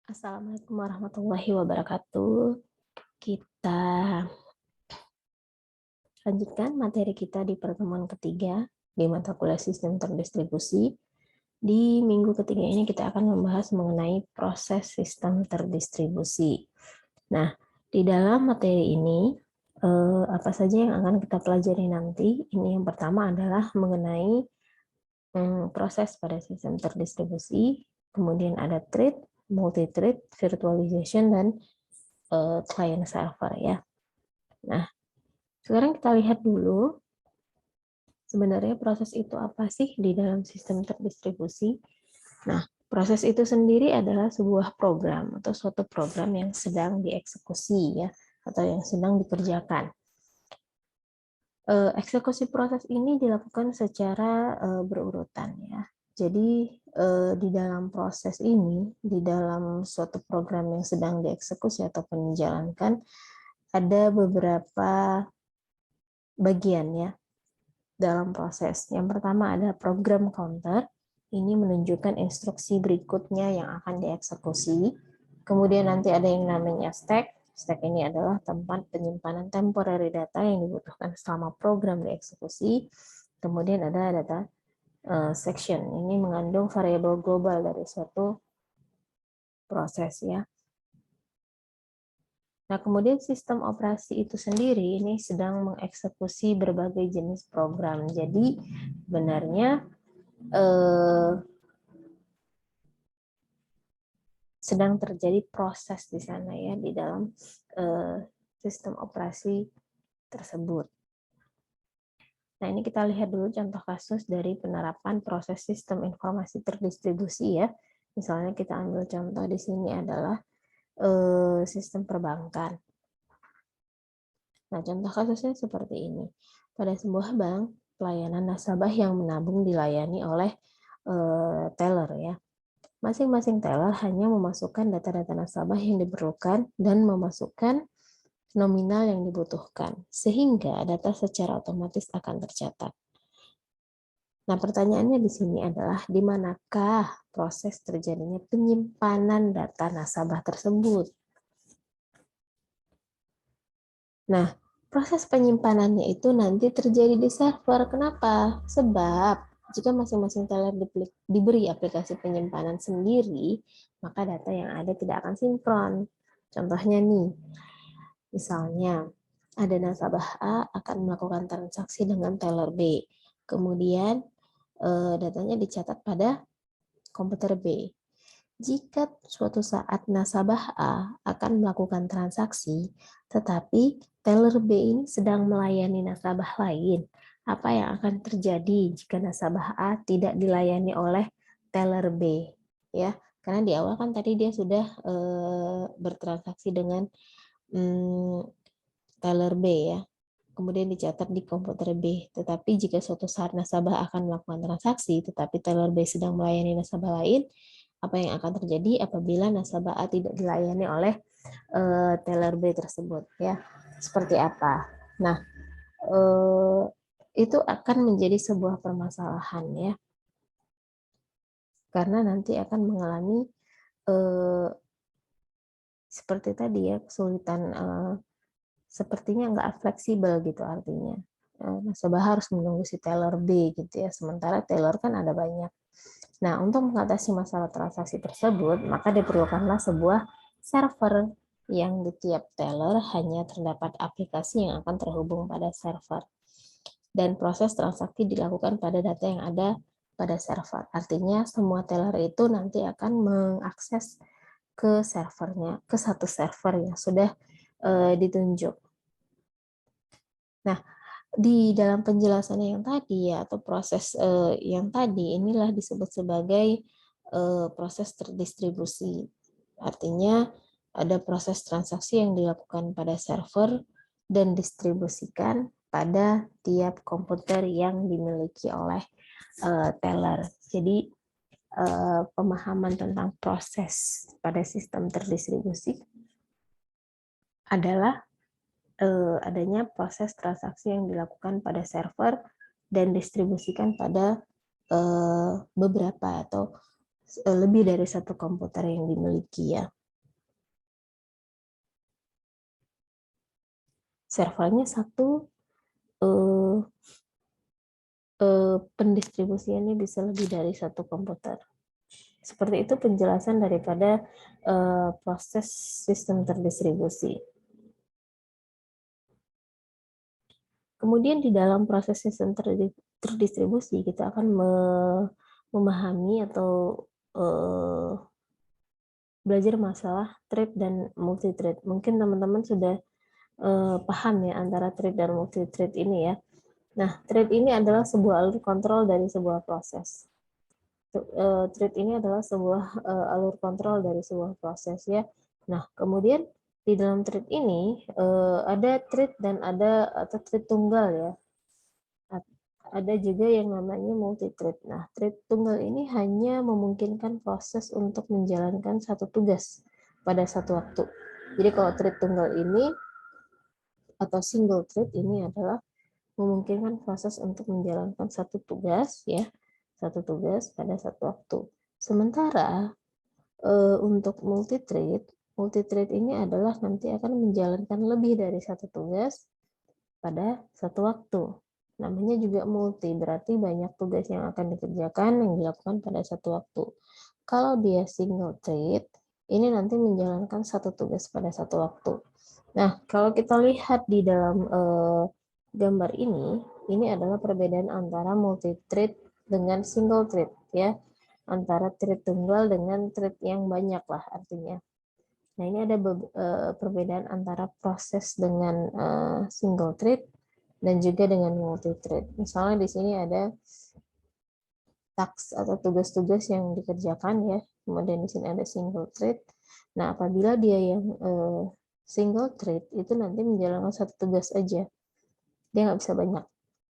Assalamualaikum warahmatullahi wabarakatuh. Kita lanjutkan materi kita di pertemuan ketiga di mata kuliah sistem terdistribusi. Di minggu ketiga ini kita akan membahas mengenai proses sistem terdistribusi. Nah, di dalam materi ini, apa saja yang akan kita pelajari nanti? Ini yang pertama adalah mengenai proses pada sistem terdistribusi, kemudian ada thread, multi-thread, virtualization, dan client server ya. Nah, sekarang kita lihat dulu sebenarnya proses itu apa sih di dalam sistem terdistribusi. Nah, proses itu sendiri adalah sebuah program atau suatu program yang sedang dieksekusi ya, atau yang sedang dikerjakan. Eksekusi proses ini dilakukan secara berurutan ya. Jadi di dalam proses ini, di dalam suatu program yang sedang dieksekusi ataupun dijalankan, ada beberapa bagian ya dalam proses. Yang pertama ada program counter. Ini menunjukkan instruksi berikutnya yang akan dieksekusi. Kemudian nanti ada yang namanya stack. Stack ini adalah tempat penyimpanan temporary data yang dibutuhkan selama program dieksekusi. Kemudian ada data section. Ini mengandung variabel global dari suatu proses ya. Nah, kemudian sistem operasi itu sendiri ini sedang mengeksekusi berbagai jenis program. Jadi, sebenarnya sedang terjadi proses di sana ya, di dalam sistem operasi tersebut. Nah, ini kita lihat dulu contoh kasus dari penerapan proses sistem informasi terdistribusi ya. Misalnya kita ambil contoh di sini adalah sistem perbankan. Nah, contoh kasusnya seperti ini. Pada sebuah bank, pelayanan nasabah yang menabung dilayani oleh teller ya. Masing-masing teller hanya memasukkan data-data nasabah yang diperlukan dan memasukkan nominal yang dibutuhkan, sehingga data secara otomatis akan tercatat. Nah, pertanyaannya di sini adalah di manakah proses terjadinya penyimpanan data nasabah tersebut? Nah, proses penyimpanannya itu nanti terjadi di server. Kenapa? Sebab jika masing-masing teller diberi aplikasi penyimpanan sendiri, maka data yang ada tidak akan sinkron. Contohnya nih, misalnya ada nasabah A akan melakukan transaksi dengan teller B. Kemudian datanya dicatat pada komputer B. Jika suatu saat nasabah A akan melakukan transaksi, tetapi teller B ini sedang melayani nasabah lain, apa yang akan terjadi jika nasabah A tidak dilayani oleh teller B? Ya, karena di awal kan tadi dia sudah bertransaksi dengan teller B ya, kemudian dicatat di komputer B. Tetapi jika suatu saat nasabah akan melakukan transaksi, tetapi teller B sedang melayani nasabah lain, apa yang akan terjadi apabila nasabah A tidak dilayani oleh teller B tersebut ya? Seperti apa? Nah, itu akan menjadi sebuah permasalahan ya, karena nanti akan mengalami seperti tadi ya, kesulitan sepertinya nggak fleksibel gitu, artinya nasabah harus menunggu si teller B gitu ya, sementara teller kan ada banyak. Nah, untuk mengatasi masalah transaksi tersebut, maka diperlukanlah sebuah server yang di tiap teller hanya terdapat aplikasi yang akan terhubung pada server. Dan proses transaksi dilakukan pada data yang ada pada server. Artinya semua teller itu nanti akan mengakses ke servernya, ke satu server yang sudah ditunjuk. Nah, di dalam penjelasannya yang tadi ya, atau proses yang tadi, inilah disebut sebagai proses terdistribusi. Artinya ada proses transaksi yang dilakukan pada server dan distribusikan pada tiap komputer yang dimiliki oleh teller. Jadi pemahaman tentang proses pada sistem terdistribusi adalah adanya proses transaksi yang dilakukan pada server dan distribusikan pada beberapa atau lebih dari satu komputer yang dimiliki ya. servernya satu, pendistribusiannya bisa lebih dari satu komputer. Seperti itu penjelasan daripada proses sistem terdistribusi. Kemudian di dalam proses sistem terdistribusi kita akan memahami atau belajar masalah thread dan multi-thread. Mungkin teman-teman sudah paham ya antara thread dan multi-thread ini ya. Nah, thread ini adalah sebuah alur kontrol dari sebuah proses. Thread ini adalah sebuah alur kontrol dari sebuah proses ya. Nah, kemudian di dalam thread ini ada thread dan ada atau thread tunggal ya. Ada juga yang namanya multi-thread. Nah, thread tunggal ini hanya memungkinkan proses untuk menjalankan satu tugas pada satu waktu. Jadi kalau thread tunggal ini atau single thread ini adalah memungkinkan proses untuk menjalankan satu tugas ya, satu tugas pada satu waktu. Sementara untuk multi-thread ini adalah nanti akan menjalankan lebih dari satu tugas pada satu waktu. Namanya juga multi, berarti banyak tugas yang akan dikerjakan yang dilakukan pada satu waktu. Kalau dia single thread, ini nanti menjalankan satu tugas pada satu waktu. Nah, kalau kita lihat di dalam gambar ini adalah perbedaan antara multi-thread dengan single thread ya, antara thread tunggal dengan thread yang banyak lah artinya. Nah, ini ada perbedaan antara proses dengan single thread dan juga dengan multi-thread. Misalnya di sini ada task atau tugas-tugas yang dikerjakan ya, kemudian di sini ada single thread. Nah, apabila dia yang single thread itu nanti menjalankan satu tugas aja, dia nggak bisa banyak,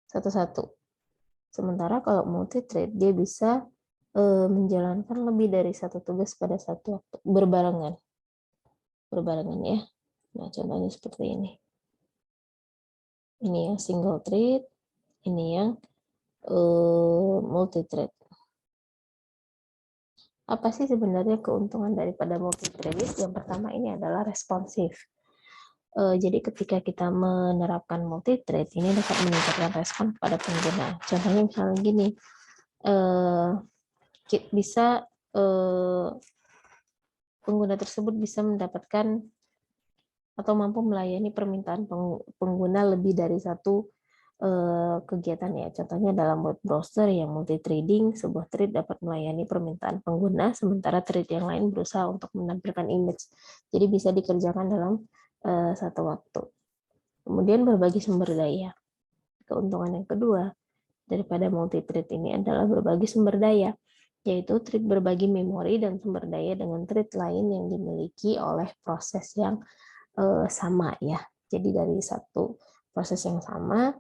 satu-satu. Sementara kalau multi-thread dia bisa menjalankan lebih dari satu tugas pada satu waktu, berbarengan ya. Nah, contohnya seperti ini. Ini yang single thread, ini yang multi-thread. Apa sih sebenarnya keuntungan daripada multi-thread? Yang pertama ini adalah responsif. Jadi ketika kita menerapkan multi-thread, ini dapat meningkatkan respon pada pengguna. Contohnya misalnya gini, bisa pengguna tersebut bisa mendapatkan atau mampu melayani permintaan pengguna lebih dari satu kegiatan ya. Contohnya dalam web browser yang multi threading, sebuah thread dapat melayani permintaan pengguna, sementara thread yang lain berusaha untuk menampilkan image. Jadi bisa dikerjakan dalam satu waktu. Kemudian berbagi sumber daya. Keuntungan yang kedua daripada multi thread ini adalah berbagi sumber daya, yaitu thread berbagi memori dan sumber daya dengan thread lain yang dimiliki oleh proses yang sama ya. Jadi dari satu proses yang sama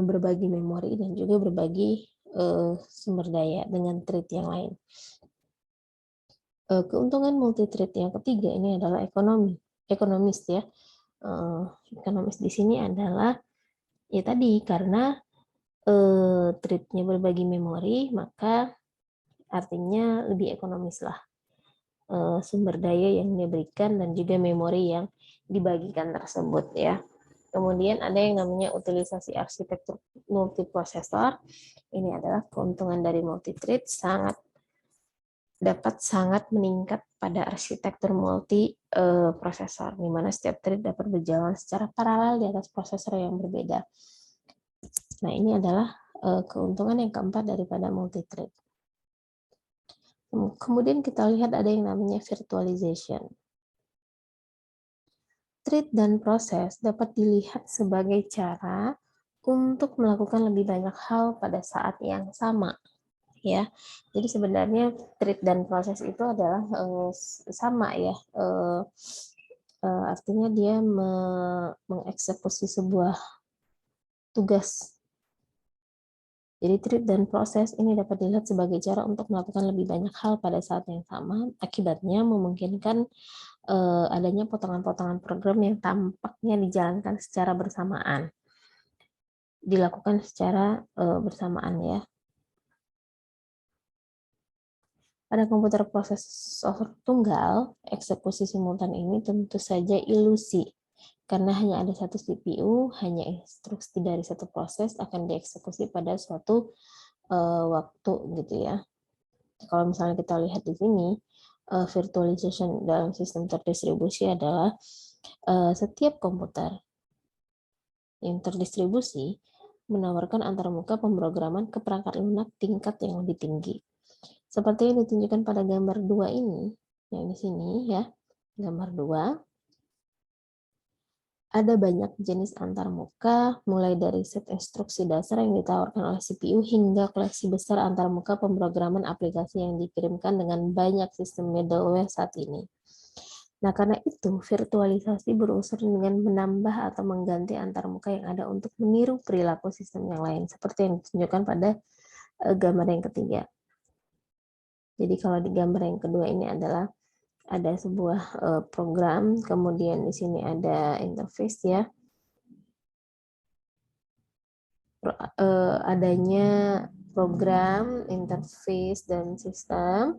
berbagi memori dan juga berbagi sumber daya dengan thread yang lain. Keuntungan multi-thread yang ketiga ini adalah ekonomis ya. Ekonomis di sini adalah ya tadi karena thread-nya berbagi memori, maka artinya lebih ekonomis lah sumber daya yang diberikan dan juga memori yang dibagikan tersebut ya. Kemudian ada yang namanya utilisasi arsitektur multiprosesor. Ini adalah keuntungan dari multi-thread dapat sangat meningkat pada arsitektur multiprosesor, di mana setiap thread dapat berjalan secara paralel di atas prosesor yang berbeda. Nah, ini adalah keuntungan yang keempat daripada multi-thread. Kemudian kita lihat ada yang namanya virtualization. Thread dan proses dapat dilihat sebagai cara untuk melakukan lebih banyak hal pada saat yang sama. Ya, jadi sebenarnya thread dan proses itu adalah sama ya. Artinya dia mengeksekusi sebuah tugas. Jadi thread dan proses ini dapat dilihat sebagai cara untuk melakukan lebih banyak hal pada saat yang sama. Akibatnya memungkinkan adanya potongan-potongan program yang tampaknya dijalankan secara bersamaan. Dilakukan secara bersamaan ya. Pada komputer prosesor tunggal, eksekusi simultan ini tentu saja ilusi Karena hanya ada satu CPU, hanya instruksi dari satu proses akan dieksekusi pada suatu waktu gitu ya. Kalau misalnya kita lihat di sini, virtualization dalam sistem terdistribusi adalah setiap komputer yang terdistribusi menawarkan antarmuka pemrograman ke perangkat lunak tingkat yang lebih tinggi. Seperti yang ditunjukkan pada gambar 2 ini, yang di sini ya, gambar 2. Ada banyak jenis antarmuka, mulai dari set instruksi dasar yang ditawarkan oleh CPU hingga koleksi besar antarmuka pemrograman aplikasi yang dikirimkan dengan banyak sistem middleware saat ini. Nah, karena itu, virtualisasi berunsur dengan menambah atau mengganti antarmuka yang ada untuk meniru perilaku sistem yang lain, seperti yang ditunjukkan pada gambar yang ketiga. Jadi kalau di gambar yang kedua ini adalah ada sebuah program, kemudian di sini ada interface ya. Adanya program, interface, dan sistem.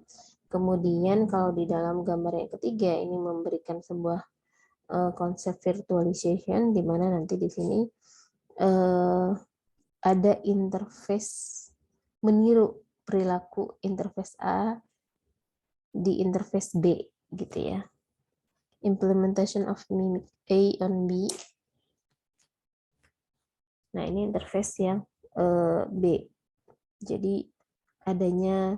Kemudian kalau di dalam gambar yang ketiga ini memberikan sebuah konsep virtualization, di mana nanti di sini ada interface meniru perilaku interface A di interface B gitu ya. Implementation of mimic A on B. Nah, ini interface yang B. Jadi adanya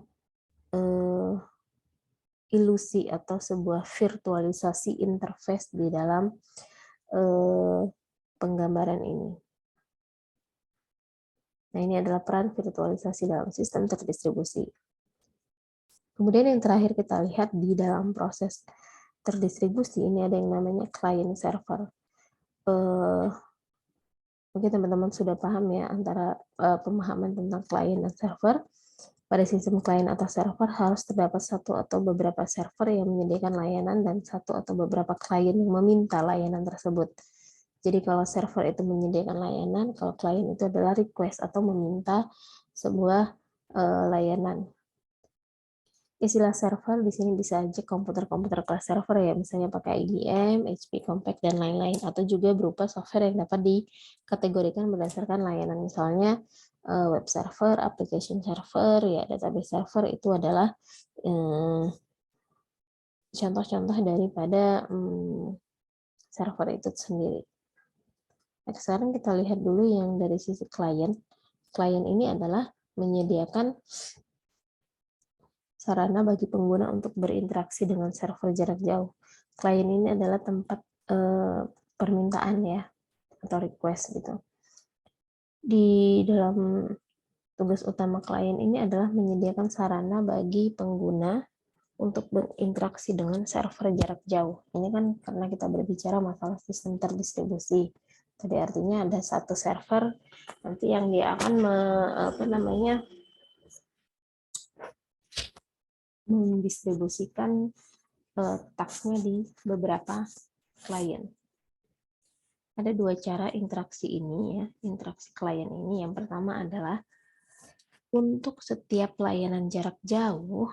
ilusi atau sebuah virtualisasi interface di dalam penggambaran ini. Nah, ini adalah peran virtualisasi dalam sistem terdistribusi. Kemudian yang terakhir kita lihat di dalam proses terdistribusi ini ada yang namanya client server. Mungkin teman-teman sudah paham ya antara pemahaman tentang client dan server. Pada sistem klien atau server harus terdapat satu atau beberapa server yang menyediakan layanan dan satu atau beberapa klien yang meminta layanan tersebut. Jadi kalau server itu menyediakan layanan, kalau klien itu adalah request atau meminta sebuah layanan. Istilah server di sini bisa aja komputer-komputer kelas server ya, misalnya pakai IBM, HP Compaq, dan lain-lain, atau juga berupa software yang dapat dikategorikan berdasarkan layanan, misalnya web server, application server, ya database server itu adalah contoh-contoh daripada server itu sendiri. Nah, sekarang kita lihat dulu yang dari sisi klien. Klien ini adalah menyediakan sarana bagi pengguna untuk berinteraksi dengan server jarak jauh. Klien ini adalah tempat permintaan ya, atau request gitu. Di dalam tugas utama klien ini adalah menyediakan sarana bagi pengguna untuk berinteraksi dengan server jarak jauh. Ini kan karena kita berbicara masalah sistem terdistribusi. Tadi artinya ada satu server nanti yang dia akan mendistribusikan tasknya di beberapa klien. Ada dua cara interaksi ini ya, interaksi klien ini. Yang pertama adalah untuk setiap layanan jarak jauh,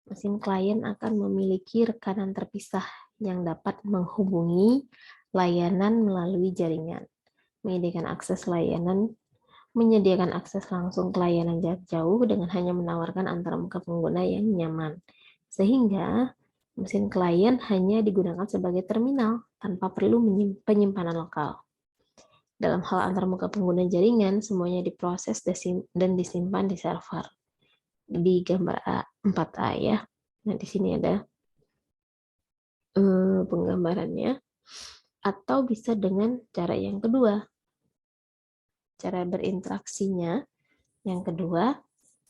mesin klien akan memiliki rekanan terpisah yang dapat menghubungi layanan melalui jaringan, menyediakan akses langsung ke layanan jarak jauh dengan hanya menawarkan antarmuka pengguna yang nyaman. Sehingga mesin klien hanya digunakan sebagai terminal tanpa perlu penyimpanan lokal. Dalam hal antarmuka pengguna jaringan, semuanya diproses dan disimpan di server. Di gambar 4A ya. Nah, di sini ada penggambarannya. Atau bisa dengan cara yang kedua. Cara berinteraksinya yang kedua,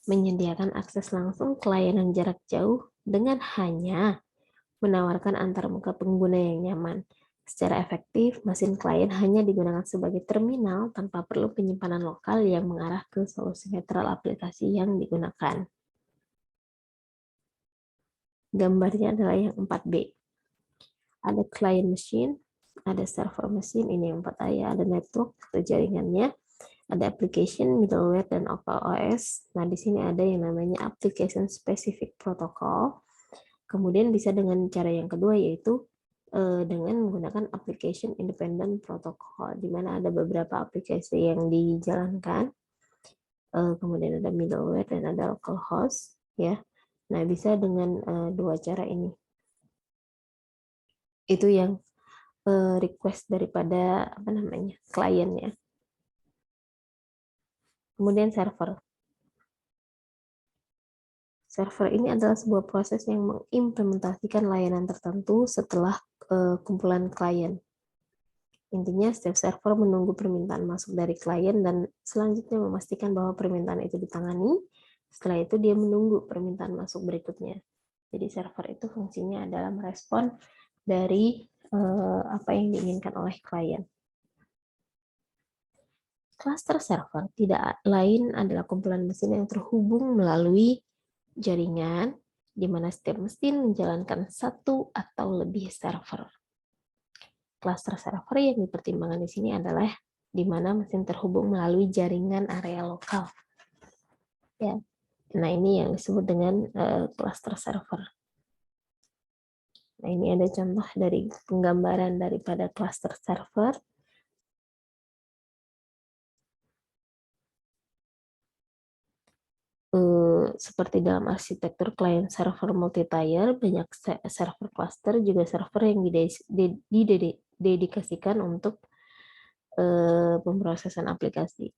menyediakan akses langsung ke layanan jarak jauh dengan hanya menawarkan antarmuka pengguna yang nyaman. Secara efektif, mesin klien hanya digunakan sebagai terminal tanpa perlu penyimpanan lokal yang mengarah ke solusi netral aplikasi yang digunakan. Gambarnya adalah yang 4B. Ada client machine, ada server machine, ini yang 4A ya, ada network atau jaringannya, ada application, middleware, dan OS. Nah, di sini ada yang namanya application specific protocol. Kemudian bisa dengan cara yang kedua, yaitu dengan menggunakan application independent protocol, di mana ada beberapa aplikasi yang dijalankan, kemudian ada middleware dan ada localhost, ya. Nah, bisa dengan dua cara ini. Itu yang request daripada klien, ya. Kemudian server. Server ini adalah sebuah proses yang mengimplementasikan layanan tertentu setelah kumpulan klien. Intinya, setiap server menunggu permintaan masuk dari klien dan selanjutnya memastikan bahwa permintaan itu ditangani. Setelah itu, dia menunggu permintaan masuk berikutnya. Jadi, server itu fungsinya adalah merespon dari apa yang diinginkan oleh klien. Cluster server tidak lain adalah kumpulan mesin yang terhubung melalui jaringan, di mana setiap mesin menjalankan satu atau lebih server. Cluster server yang dipertimbangkan di sini adalah di mana mesin terhubung melalui jaringan area lokal. Ya. Nah, ini yang disebut dengan cluster server. Nah, ini ada contoh dari penggambaran daripada cluster server. Seperti dalam arsitektur client server multi-tier, banyak server cluster, juga server yang didedikasikan untuk pemrosesan aplikasi.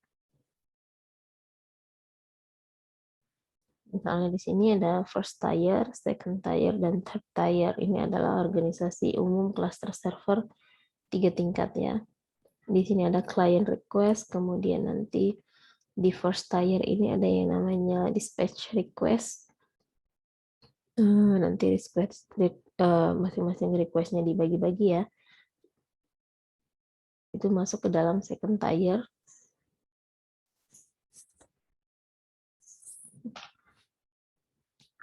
Misalnya di sini ada first tier, second tier, dan third tier. Ini adalah organisasi umum cluster server 3 tingkat, ya. Di sini ada client request, kemudian nanti di first tier ini ada yang namanya dispatch request. Nanti masing-masing request-nya dibagi-bagi, ya. Itu masuk ke dalam second tier.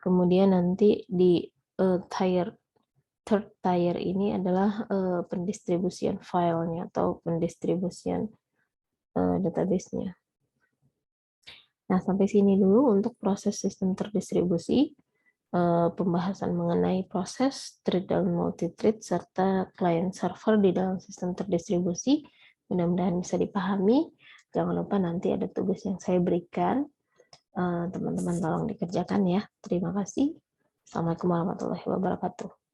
Kemudian nanti di third tier ini adalah pendistribusian filenya atau pendistribusian database-nya. Nah, sampai sini dulu untuk proses sistem terdistribusi, pembahasan mengenai proses thread dan multi-thread serta client server di dalam sistem terdistribusi. Mudah-mudahan bisa dipahami. Jangan lupa nanti ada tugas yang saya berikan. Teman-teman tolong dikerjakan, ya. Terima kasih. Assalamualaikum warahmatullahi wabarakatuh.